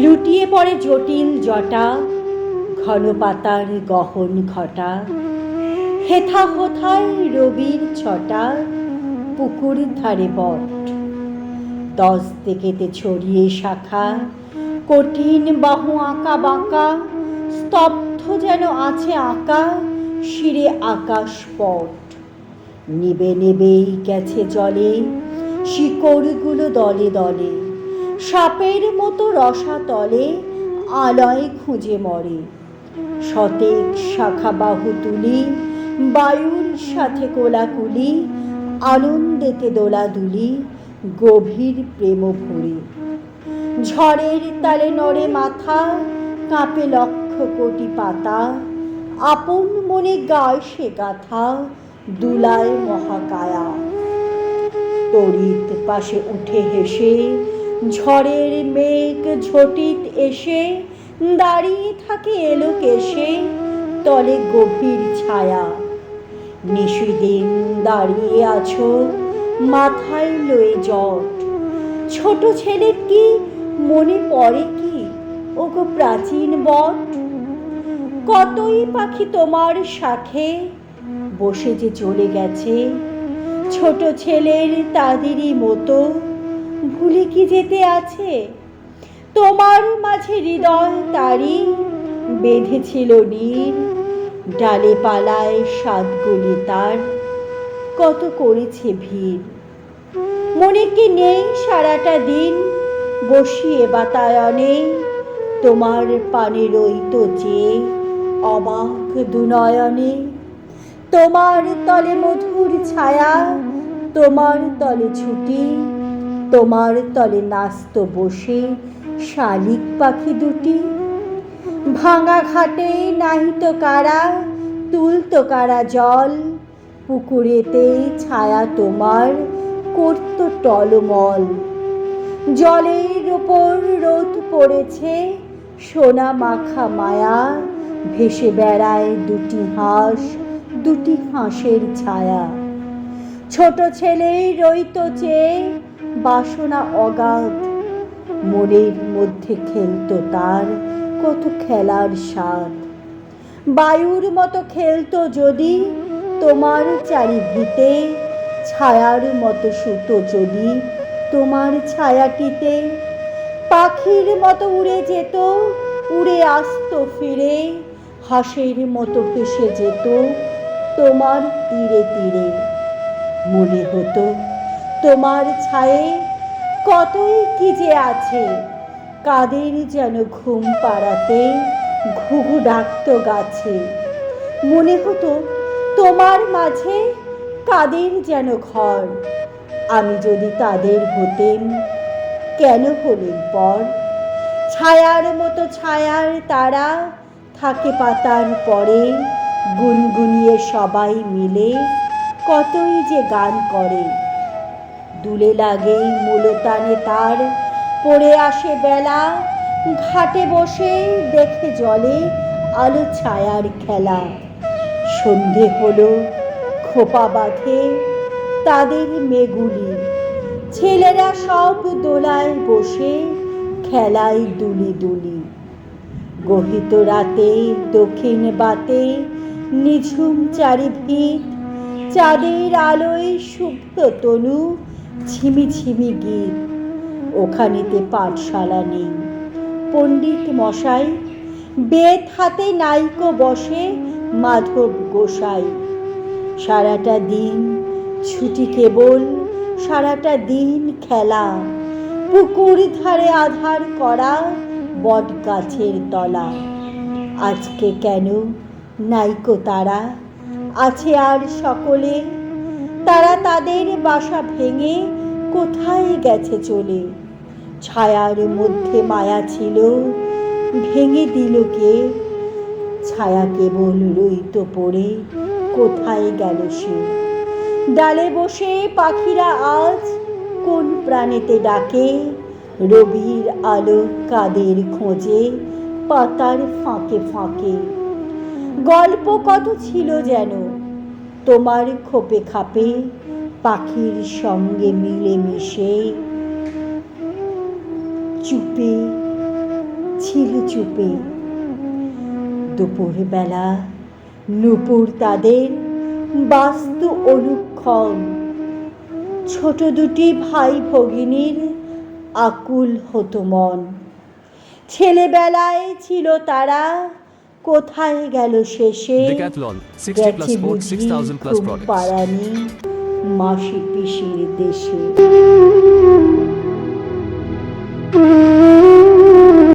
লুটিয়ে পড়ে জটিল জটা, ঘন পাতার গহন ঘটা, হেথা হোথায় রবির ছটা, পুকুর ধারে বট। দশ দিকেতে ছড়িয়ে শাখা, কঠিন বাহু আঁকা বাঁকা, স্তব্ধ যেন আছে আঁকা শিরে আকাশ পট। নেবে নেবেই গেছে জলে শিকড়গুলো দলে দলে, সাপের মতো রসাতলে আলয় খুঁজে মরে। শতেক শাখা বাহু তুলি, বায়ুর সাথে কোলাকুলি, আনন্দেতে দোলাদুলি, গভীর প্রেম ভরে। ঝড়ের তালে নড়ে মাথা, কাঁপে লক্ষ কোটি পাতা, আপন মনে গায় সে গাথা, দুলায় মহাকায়া। তড়িৎ পাশে উঠে হেসে ঝড়ের মেঘ ঝটিত এসে দাঁড়িয়ে থাকে এলো কেশে, তলে গভীর ছায়া। নিশিদিন দাঁড়িয়ে আছো মাথায় লয়ে জট, ছোট ছেলের কি মনে পড়ে কি ওগো প্রাচীন বট? কতই পাখি তোমার শাখে বসে যে চলে গেছে, ছোট ছেলের তাদেরই মতো ভুলে কি যেতে আছে? তোমার মাঝে হৃদয় তারি বেঁধেছিল নীর, ডালে পালায় সাতগুলি তার কত করেছে ভিড়। মনে কি নেই সারাটা দিন বসিয়ে বাতায়নে, তোমার পানে রইত চেয়ে অবাক দুনয়নে। তোমার তলে মধুর ছায়া, তোমার তলে ছুটি, তোমার তলে নাচত বসে শালিক পাখি দুটি। ভাঙা ঘাটে নাহিত কারা, তুলত কারা জল, পুকুরেতে ছায়া তোমার করত টলমল। জলের ওপর রোদ পড়েছে সোনা মাখা মায়া, ভেসে বেড়ায় দুটি হাঁস, দুটি হাঁসের ছায়া। ছোট ছেলে রইত চেয়ে বাসনা অগাধ, মনের মধ্যে খেলত তার কত খেলার স্বাদ। বায়ুর মতো খেলত যদি তোমার চারিভিতে, ছায়ার মতো শুতো যদি তোমার ছায়াটিতে। পাখির মতো উড়ে যেত, উড়ে আসতো ফিরে, হাঁসের মতো ভেসে যেত তোমার তীরে তীরে। মনে হতো তোমার ছায়ে কতই কি যে আছে, কাদের যেন ঘুম পাড়াতে ঘুঘু ডাকতো গাছে। মনে হতো তোমার মাঝে কাদের যেন ঘর, আমি যদি তাদের হতেম কেন হলেন পর। ছায়ার মতো ছায়ার তারা থাকে পাতার পরে, গুনগুনিয়ে সবাই মিলে কতই যে গান করে। দুলে লাগে মূলতানে তার পড়ে আসে বেলা, ঘাটে বসে দেখে জলে আলো ছায়ার খেলা। সন্ধে হলো খোপা বাঁধে তাদের মেগুলি, ছেলেরা সব দোলায় বসে খেলায় দুলি দুলি। গহিত রাতে দক্ষিণ বাতে নিঝুম চারিভিত, চাঁদের আলোয় শুভ্র তনু ঝিমি ঝিমি গীত। ওখানেতে পাঠশালা নেই, পণ্ডিত মশাই বেত হাতে নাইকো বসে মাধব গোসাই। সারাটা দিন ছুটি কেবল, সারাটা দিন খেলা, পুকুর ধারে আধার করা বট গাছের তলা। আজকে কেন নাইকো তারা, আছে আর সকলে, তারা তাদের বাসা ভেঙে কোথায় গেছে চলে। ছায়ার মধ্যে মায়া ছিল, ভেঙে দিল কে? ছায়া কেবল রইত পড়ে, কোথায় গেল সে? ডালে বসে পাখিরা আজ কোন প্রাণেতে ডাকে, রবির আলো কাদের খোঁজে পাতার ফাঁকে ফাঁকে। গল্প কত ছিল যেন তোমার খোপে খাপে, পাখির সঙ্গে মিলেমিশে চুপে ছিল চুপে। দুপুরবেলা নূপুর তাদের বাস্তু অনুক্ষণ, ছোট দুটি ভাই ভগিনীর আকুল হতো মন। ছেলেবেলায় ছিল তারা, কোথায় গেল শেষে? Decathlon, 60 plus গেছে sports, বুঝি 6,000 plus ঘুম products. পাড়ানি মাসি পিসির দেশে।